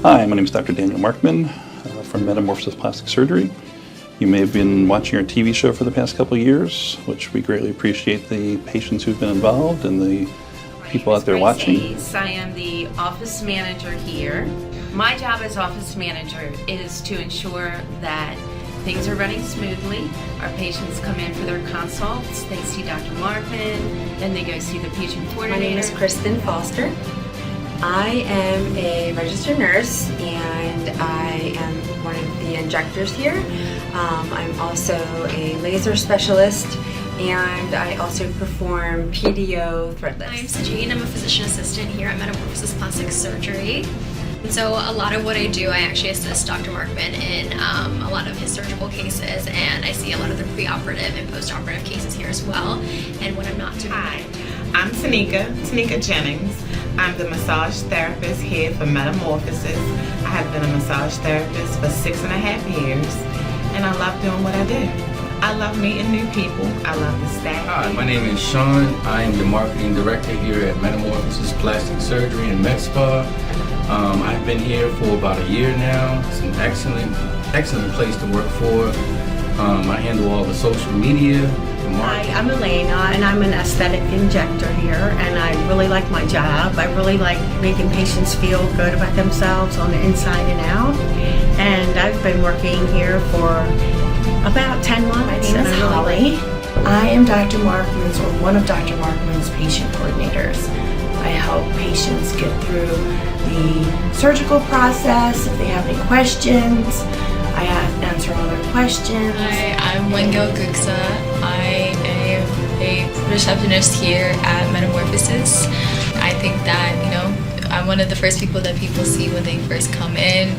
Hi, my name is Dr. Daniel Markmann from Metamorphosis Plastic Surgery. You may have been watching our TV show for the past couple of years, which we greatly appreciate the patients who've been involved and the people out there watching. I am the office manager here. My job as office manager is to ensure that things are running smoothly. Our patients come in for their consults, they see Dr. Markmann, then they go see the patient coordinator. My name is Kristen Foster. I am a registered nurse and I am one of the injectors here. I'm also a laser specialist and I also perform PDO threadless. I'm Sajid. I'm a physician assistant here at Metamorphosis Plastic Surgery. And so a lot of what I do, I actually assist Dr. Markmann in a lot of his surgical cases, and I see a lot of the preoperative and postoperative cases here as well. And when I'm not doing Hi, I'm Tanika Jennings. I'm the massage therapist here for Metamorphosis. I have been a massage therapist for 6.5 years, and I love doing what I do. I love meeting new people. I love the staff. Hi, my name is Sean. I am the marketing director here at Metamorphosis Plastic Surgery in Medspa. I've been here for about a year now. It's an excellent place to work for. I handle all the social media. Hi, I'm Elena and I'm an aesthetic injector here and I really like my job. I really like making patients feel good about themselves on the inside and out. And I've been working here for about 10 months. My name is Holly. I am Dr. Markmann's or one of Dr. Markmann's patient coordinators. I help patients get through the surgical process. If they have any questions, I answer all their questions. Hi, I'm Wengal Guksa. I am a receptionist here at Metamorphosis. I think that, I'm one of the first people that people see when they first come in.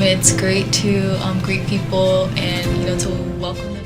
It's great to greet people and, to welcome them.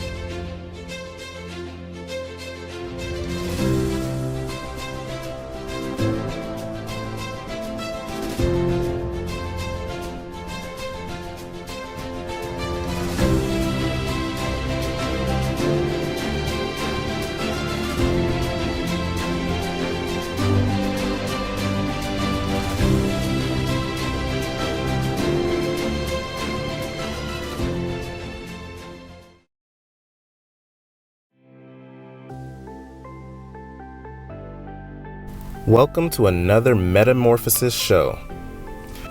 Welcome to another Metamorphosis show.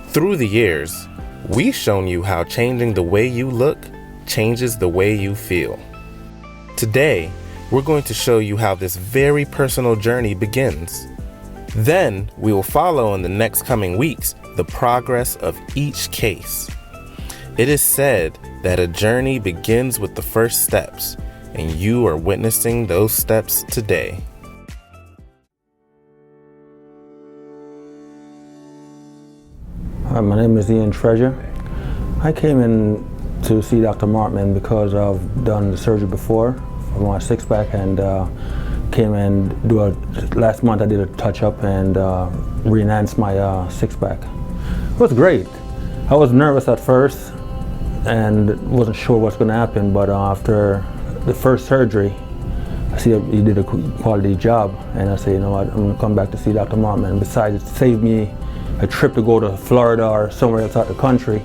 Through the years, we've shown you how changing the way you look changes the way you feel. Today, we're going to show you how this very personal journey begins. Then, we will follow in the next coming weeks the progress of each case. It is said that a journey begins with the first steps, and you are witnessing those steps today. Hi, my name is Ian Treasure. I came in to see Dr. Markmann because I've done the surgery before for my six-pack and came and last month I did a touch-up and re-enhanced my six-pack. It was great. I was nervous at first and wasn't sure what's going to happen, but after the first surgery, I see he did a quality job and I said, you know what, I'm going to come back to see Dr. Markmann. Besides, it saved me a trip to go to Florida or somewhere else out the country.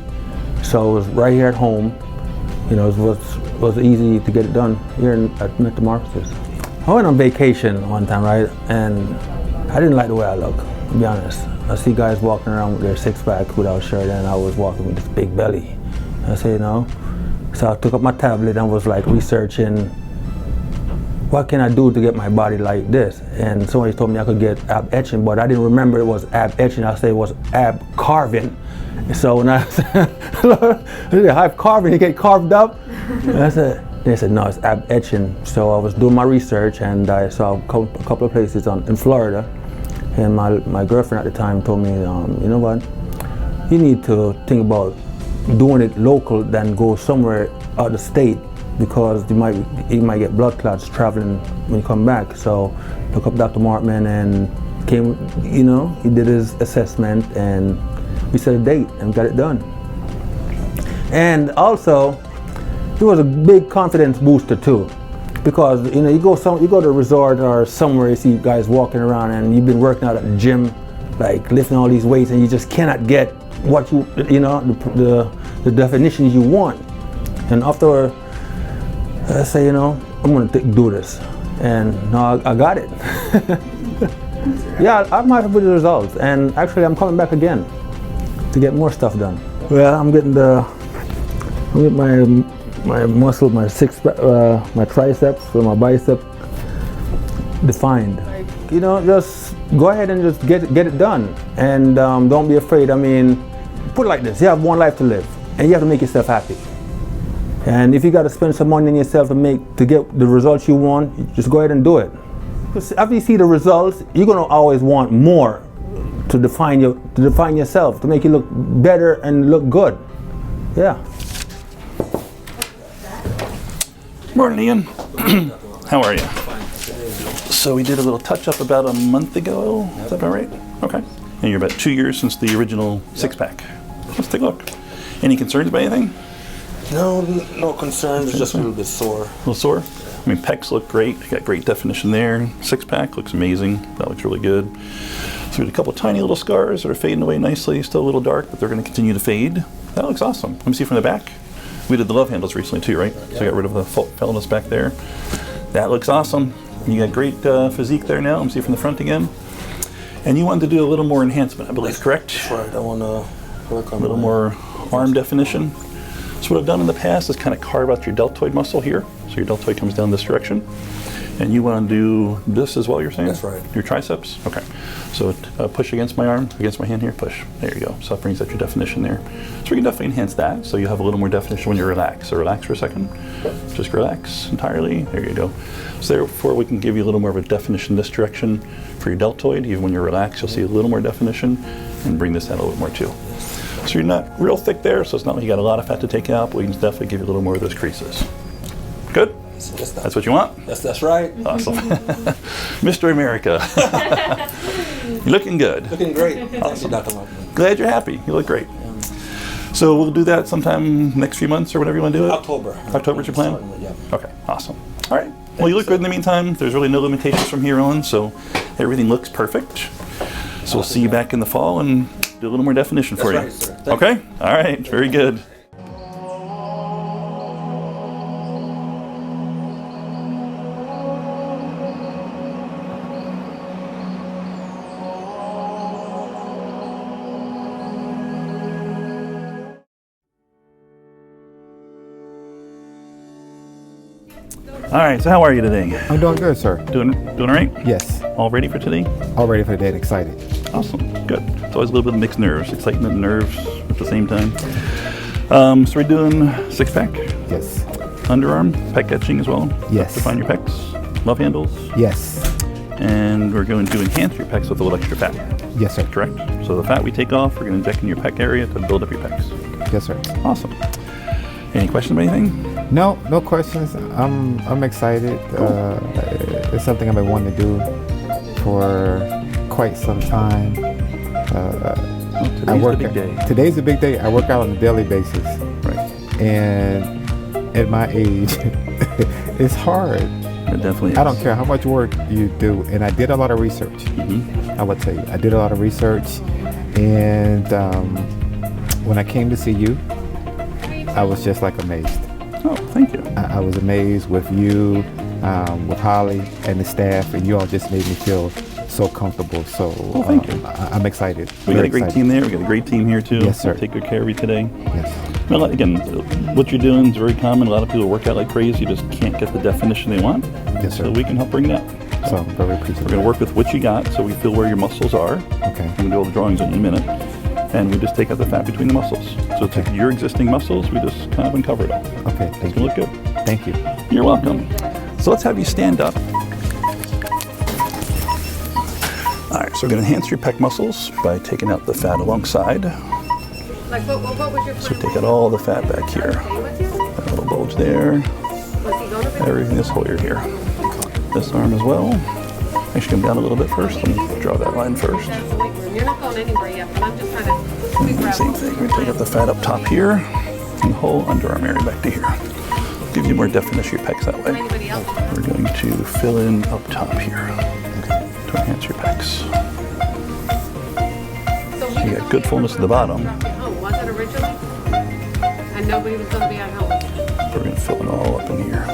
So it was right here at home. It was easy to get it done here at Metamorphosis. I went on vacation one time, right? And I didn't like the way I look, to be honest. I see guys walking around with their six-pack without a shirt and I was walking with this big belly. I said, So I took up my tablet and was like researching what can I do to get my body like this? And somebody told me I could get ab etching, but I didn't remember it was ab etching. I said it was ab carving. So when I said, ab carving, you get carved up? And they said, no, it's ab etching. So I was doing my research and I saw a couple of places in Florida. And my girlfriend at the time told me, you know what? You need to think about doing it local than go somewhere out of the state, because you might get blood clots traveling when you come back. So look up Dr. Markmann and came, he did his assessment and we set a date and got it done. And also, it was a big confidence booster too, because you go to a resort or somewhere, you see guys walking around and you've been working out at the gym like lifting all these weights and you just cannot get what you know, the definitions you want. And after I say, you know, I'm gonna do this, and now I got it. Yeah, I'm happy with the results, and actually I'm coming back again to get more stuff done. Well, I'm getting my muscle, my triceps, or my bicep defined. You know, just go ahead and just get it done, and don't be afraid. I mean, put it like this: you have one life to live, and you have to make yourself happy. And if you got to spend some money on yourself to get the results you want, just go ahead and do it. Because after you see the results, you're gonna always want more to define yourself, to make you look better and look good. Yeah. Morning, Ian. How are you? So we did a little touch-up about a month ago. Is that about right? Okay. And you're about 2 years since the original six-pack. Let's take a look. Any concerns about anything? No concerns. Just a little bit sore. A little sore? I mean, pecs look great. You got great definition there. Six-pack looks amazing. That looks really good. So we had a couple tiny little scars that are fading away nicely. Still a little dark, but they're going to continue to fade. That looks awesome. Let me see from the back. We did the love handles recently too, right? So I got rid of the fellowness back there. That looks awesome. You got great physique there now. Let me see from the front again. And you wanted to do a little more enhancement, I believe, correct? That's right. I want to work on a little more arm definition. So what I've done in the past is kind of carve out your deltoid muscle here. So your deltoid comes down this direction. And you want to do this as well, you're saying? That's right. Your triceps? Okay. So push against my arm, against my hand here, push. There you go. So that brings out your definition there. So we can definitely enhance that. So you have a little more definition when you relax. So relax for a second. Just relax entirely. There you go. So therefore we can give you a little more of a definition this direction for your deltoid. Even when you're relaxed, you'll see a little more definition, and bring this out a little bit more too. So you're not real thick there, so it's not like you got a lot of fat to take out, but we can definitely give you a little more of those creases. Good? That's what you want? That's right. Awesome. Mr. America. You're looking good. Looking great. Awesome. Glad you're happy. You look great. So we'll do that sometime next few months or whatever you want to do it? October. October's your plan? Yeah. Okay, awesome. All right. Well, you look good in the meantime. There's really no limitations from here on, so everything looks perfect. So we'll see you back in the fall and do a little more definition for you. Right, sir. Okay? All right. Very good. All right, so how are you today? I'm doing good, sir. Doing all right? Yes. All ready for today? All ready for the day, excited. Awesome, good. It's always a little bit of mixed nerves, excitement and nerves at the same time. So we're doing six-pack, Yes. underarm, pec etching as well. Yes. Define your pecs, love handles, Yes. and we're going to enhance your pecs with a little extra fat, Yes, sir. correct? So the fat we take off, we're going to inject in your pec area to build up your pecs. Yes, sir. Awesome. Any questions about anything? No questions. I'm excited. It's something I've been wanting to do for quite some time. Today's the big day. Today's a big day. I work out on a daily basis. Right. And at my age, it's hard. It definitely is. I don't care how much work you do, and I did a lot of research. Mm-hmm. I will tell you, I did a lot of research, and when I came to see you, I was just like amazed. Oh, thank you. I was amazed with you, with Holly and the staff, and you all just made me feel so comfortable. So thank you. I'm excited. We got a great team there. We got a great team here too. Yes, sir. We'll take good care of you today. Yes. Well, again, what you're doing is very common. A lot of people work out like crazy, just can't get the definition they want. Yes, sir. So we can help bring that. So I'm very appreciative. We're going to work with what you got, so we feel where your muscles are. Okay. I'm going to do all the drawings in a minute. And we just take out the fat between the muscles. So it's like your existing muscles, we just kind of uncover it all. Okay, It's thank going to you. look good. Thank you. You're welcome. So let's have you stand up. All right, so we're going to enhance your pec muscles by taking out the fat alongside. Like what was your So take out all the fat back here. That little bulge there. Everything, this whole ear here. This arm as well. Actually, come down a little bit first. Let me draw that line first. You're not going anywhere yet, but I'm just trying to And the same thing. We're going to take out the fat up top here and the whole underarm area back to here. Give you more definition of your pecs that way. We're going to fill in up top here to enhance your pecs. You got good fullness at the bottom. Was it originally? And nobody was going to be at home. We're going to fill it all up in here.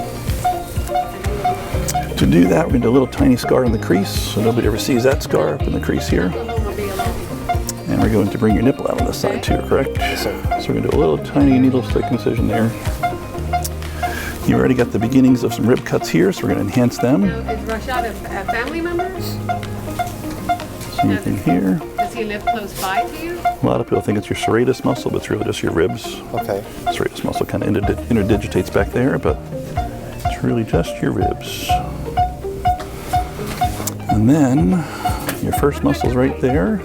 To do that, we're going to do a little tiny scar in the crease, so nobody ever sees that scar up in the crease here. And we're going to bring your nipple out on this side too, correct? Yes, sir. So we're going to do a little tiny needle stick incision there. You already got the beginnings of some rib cuts here, so we're going to enhance them. Now, is Rashad a family member? Same thing here. Does he live close by to you? A lot of people think it's your serratus muscle, but it's really just your ribs. Okay. Serratus muscle kind of interdigitates back there, but it's really just your ribs. And then your first muscle's right there.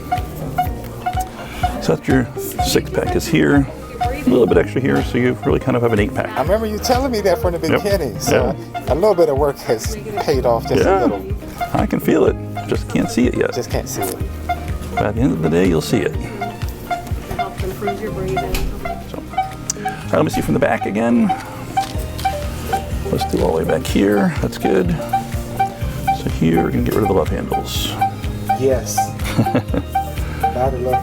So that's your 6-pack is here. A little bit extra here, so you really kind of have an 8-pack. I remember you telling me that from the beginning. Yep. So a little bit of work has paid off just a little. I can feel it. Just can't see it yet. Just can't see it. But at the end of the day, you'll see it. It helps improve your breathing. So, all right, let me see from the back again. Let's do all the way back here. That's good. So here, we're going to get rid of the love handles. Yes.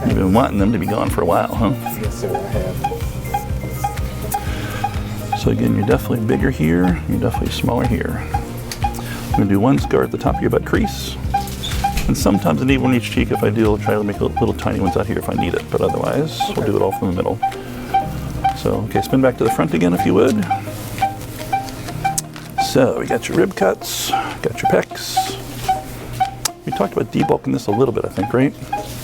You've been wanting them to be gone for a while, huh? Yes, sir, I have. So again, you're definitely bigger here. You're definitely smaller here. I'm going to do one scar at the top of your butt crease. And sometimes I need one on each cheek. If I do, I'll try to make little tiny ones out here if I need it. But otherwise, we'll do it all from the middle. So, okay, spin back to the front again if you would. So, we got your rib cuts, got your pecs. We talked about debulking this a little bit, I think, right?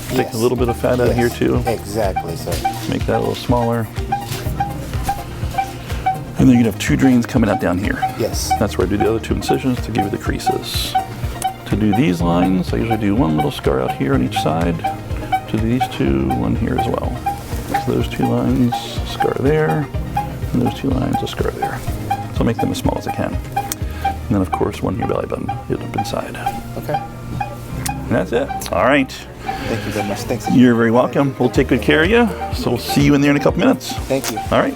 Take a little bit of fat out of here too. Exactly, sir. Make that a little smaller. And then you're gonna have 2 drains coming out down here. Yes. That's where I do the other 2 incisions to give you the creases. To do these lines, I usually do one little scar out here on each side. To do these 2, one here as well. So those 2 lines, scar there, and those 2 lines, a scar there. So I'll make them as small as I can. And then of course, one in your belly button, hit up inside. Okay. And that's it. All right. Thank you very much. Thanks. You're very welcome. We'll take good care of you. So we'll see you in there in a couple minutes. Thank you. All right.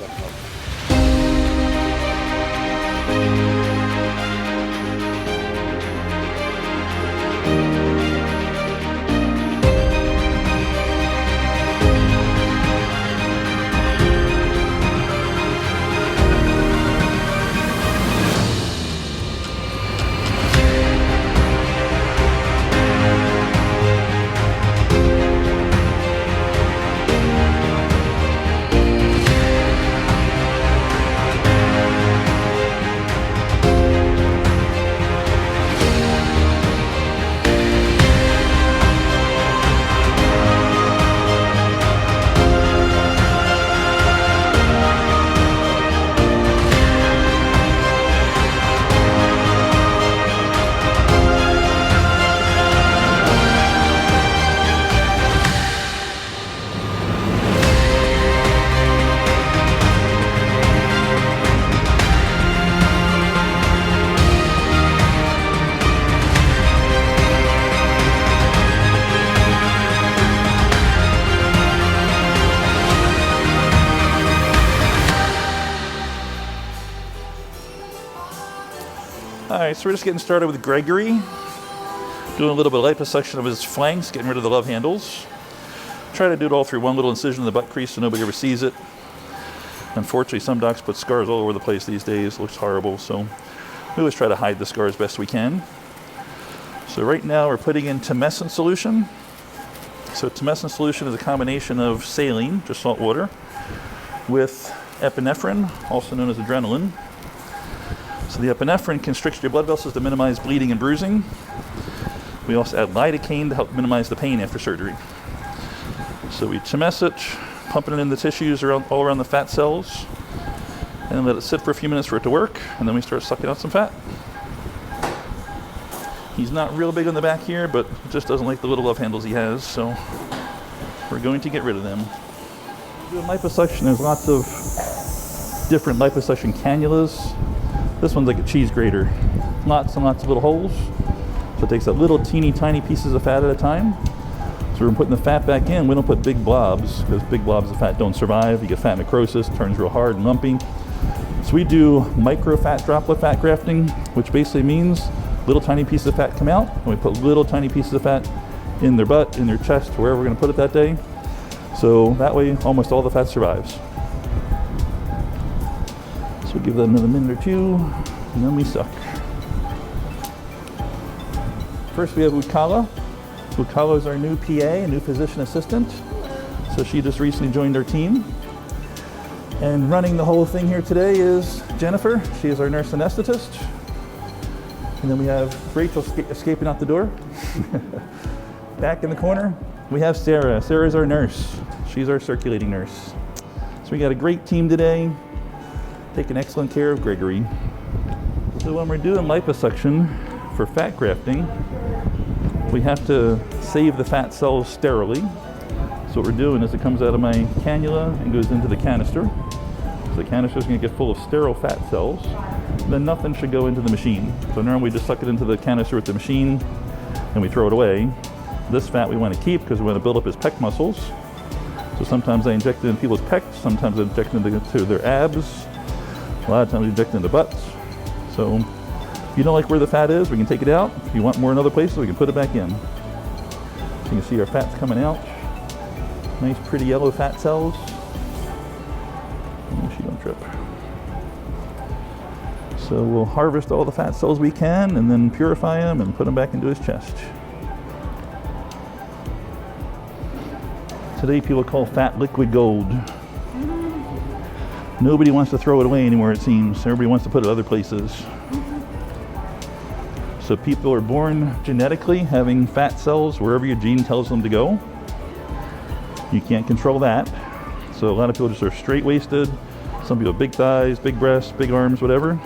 All right, so we're just getting started with Gregory. Doing a little bit of liposuction of his flanks, getting rid of the love handles. Try to do it all through one little incision in the butt crease so nobody ever sees it. Unfortunately, some docs put scars all over the place these days. It looks horrible, so we always try to hide the scars best we can. So right now we're putting in tumescent solution. So tumescent solution is a combination of saline, just salt water, with epinephrine, also known as adrenaline. So the epinephrine constricts your blood vessels to minimize bleeding and bruising. We also add lidocaine to help minimize the pain after surgery. So we tumesce it, pumping it in the tissues all around the fat cells, and let it sit for a few minutes for it to work, and then we start sucking out some fat. He's not real big on the back here, but just doesn't like the little love handles he has, so we're going to get rid of them. Doing liposuction, there's lots of different liposuction cannulas. This one's like a cheese grater. Lots and lots of little holes. So it takes a little teeny tiny pieces of fat at a time. So we're putting the fat back in. We don't put big blobs because big blobs of fat don't survive. You get fat necrosis, turns real hard and lumpy. So we do micro fat droplet fat grafting, which basically means little tiny pieces of fat come out, and we put little tiny pieces of fat in their butt, in their chest, wherever we're gonna put it that day. So that way, almost all the fat survives. So we'll give that another minute or two, and then we suck. First we have Ukala. Ukala is our new PA, a new physician assistant. So she just recently joined our team. And running the whole thing here today is Jennifer. She is our nurse anesthetist. And then we have Rachel escaping out the door. Back in the corner, we have Sarah. Sarah's our nurse. She's our circulating nurse. So we got a great team today, taking excellent care of Gregory. So when we're doing liposuction for fat grafting, we have to save the fat cells sterilely. So what we're doing is it comes out of my cannula and goes into the canister. So the canister is going to get full of sterile fat cells. Then nothing should go into the machine. So normally we just suck it into the canister with the machine and we throw it away. This fat we want to keep because we want to build up his pec muscles. So sometimes I inject it in people's pecs, sometimes I inject it into their abs, a lot of times I inject it into butts. So if you don't like where the fat is, we can take it out. If you want more in other places, we can put it back in. So you can see our fat's coming out. Nice pretty yellow fat cells. Oh, she don't trip. So we'll harvest all the fat cells we can and then purify them and put them back into his chest. Today people call fat liquid gold. Nobody wants to throw it away anymore, it seems. Everybody wants to put it other places. So people are born genetically having fat cells wherever your gene tells them to go. You can't control that. So a lot of people just are straight-waisted. Some people have big thighs, big breasts, big arms, whatever.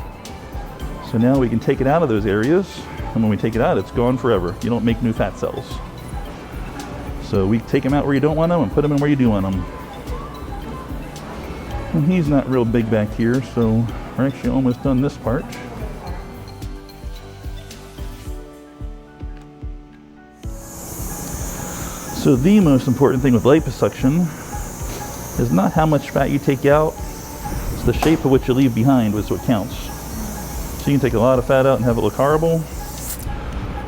So now we can take it out of those areas. And when we take it out, it's gone forever. You don't make new fat cells. So we take them out where you don't want them and put them in where you do want them. And he's not real big back here, so we're actually almost done this part. So the most important thing with liposuction is not how much fat you take out, it's the shape of what you leave behind is what counts. So you can take a lot of fat out and have it look horrible,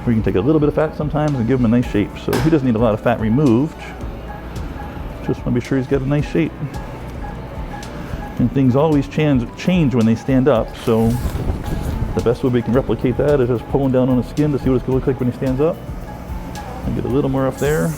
or you can take a little bit of fat sometimes and give him a nice shape. So he doesn't need a lot of fat removed, just want to be sure he's got a nice shape. And things always change when they stand up, so the best way we can replicate that is just pulling down on his skin to see what it's going to look like when he stands up. And get a little more up there.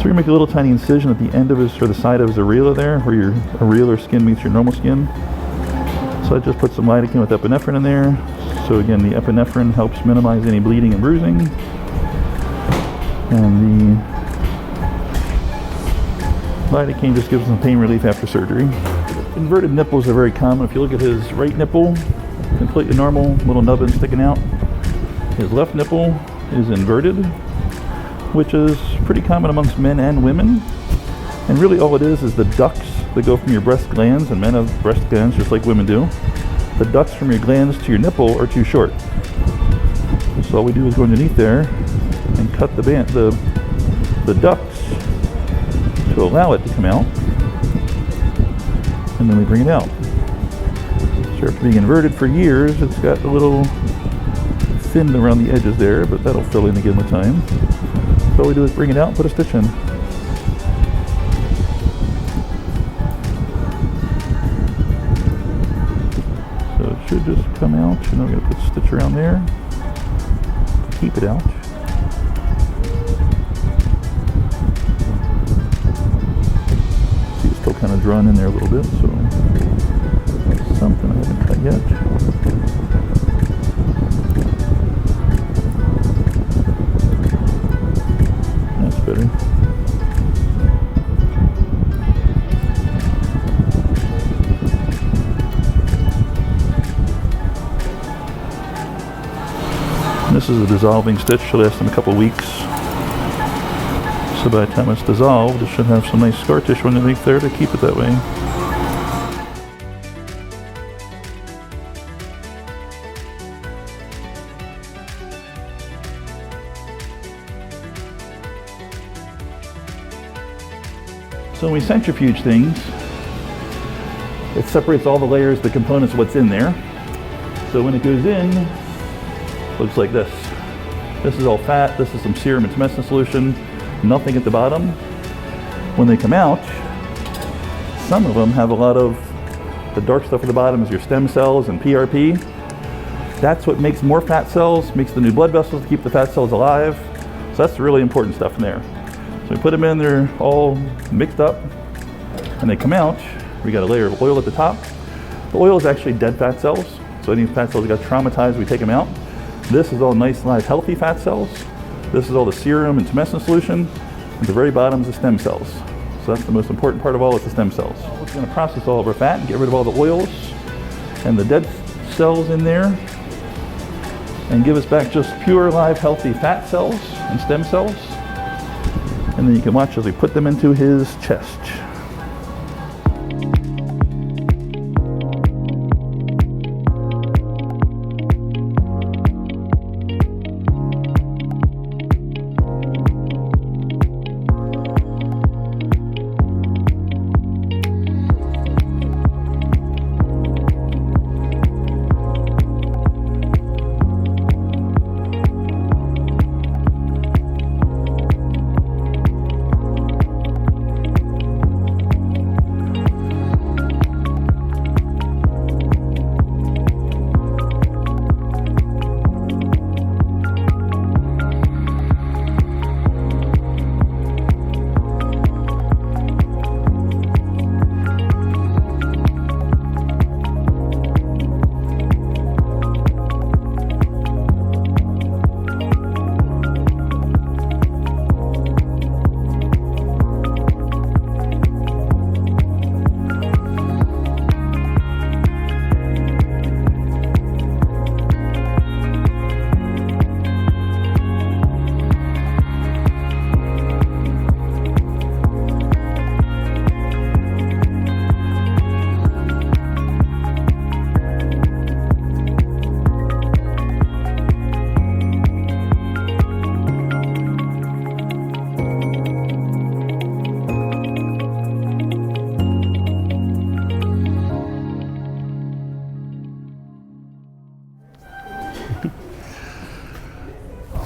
So we make a little tiny incision at the end of his, or the side of his areola there, where your areolar skin meets your normal skin. So I just put some lidocaine with epinephrine in there. So again, the epinephrine helps minimize any bleeding and bruising. And the lidocaine just gives him pain relief after surgery. Inverted nipples are very common. If you look at his right nipple, completely normal, little nubbin sticking out. His left nipple is inverted, which is pretty common amongst men and women. And really all it is the ducts that go from your breast glands, and men have breast glands just like women do. The ducts from your glands to your nipple are too short. So all we do is go underneath there and cut the ducts to allow it to come out. And then we bring it out. So after being inverted for years, it's got a little thin around the edges there, but that'll fill in again with time. So all we do is bring it out and put a stitch in. So it should just come out. And then we're going to put a stitch around there to keep it out. See, it's still kind of drawn in there a little bit, so something I haven't cut yet. Better. This is a dissolving stitch. Should last them a couple weeks. So by the time it's dissolved, it should have some nice scar tissue underneath there to keep it that way. So when we centrifuge things, it separates all the layers, the components of what's in there. So when it goes in, it looks like this. This is all fat, this is some serum and tumescent solution, nothing at the bottom. When they come out, some of them have a lot of, the dark stuff at the bottom is your stem cells and PRP. That's what makes more fat cells, makes the new blood vessels to keep the fat cells alive. So that's the really important stuff in there. So we put them in, they're all mixed up, and they come out. We got a layer of oil at the top. The oil is actually dead fat cells. So any fat cells that got traumatized, we take them out. This is all nice, live, healthy fat cells. This is all the serum and tumescent solution. At the very bottom is the stem cells. So that's the most important part of all, is the stem cells. We're going to process all of our fat and get rid of all the oils and the dead cells in there, and give us back just pure, live, healthy fat cells and stem cells. And then you can watch as we put them into his chest.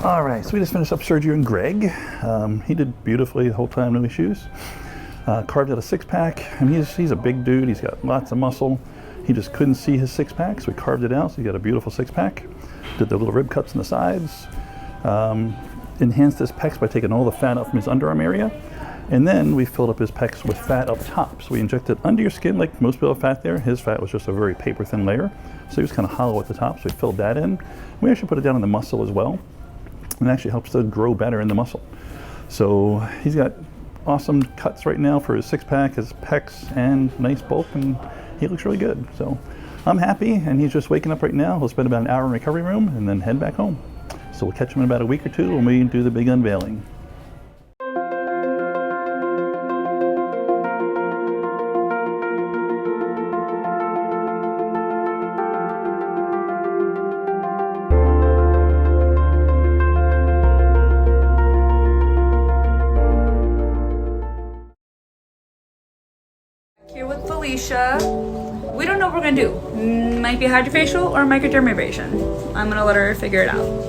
All right, so we just finished up surgery on Greg. He did beautifully the whole time, no issues. Carved out a six-pack. I mean, he's a big dude. He's got lots of muscle. He just couldn't see his six-pack, so we carved it out. So he got a beautiful six-pack. Did the little rib cuts on the sides. enhanced his pecs by taking all the fat out from his underarm area. And then we filled up his pecs with fat up top. So we injected under your skin like most people have fat there. His fat was just a very paper thin layer. So he was kind of hollow at the top. So we filled that in. We actually put it down in the muscle as well. And it actually helps to grow better in the muscle. So he's got awesome cuts right now for his six pack, his pecs, and nice bulk. And he looks really good. So I'm happy. And he's just waking up right now. He'll spend about an hour in recovery room and then head back home. So we'll catch him in about a week or two when we do the big unveiling. Here with Felicia. We don't know what we're gonna do. Might be hydrofacial or microdermabrasion. I'm gonna let her figure it out.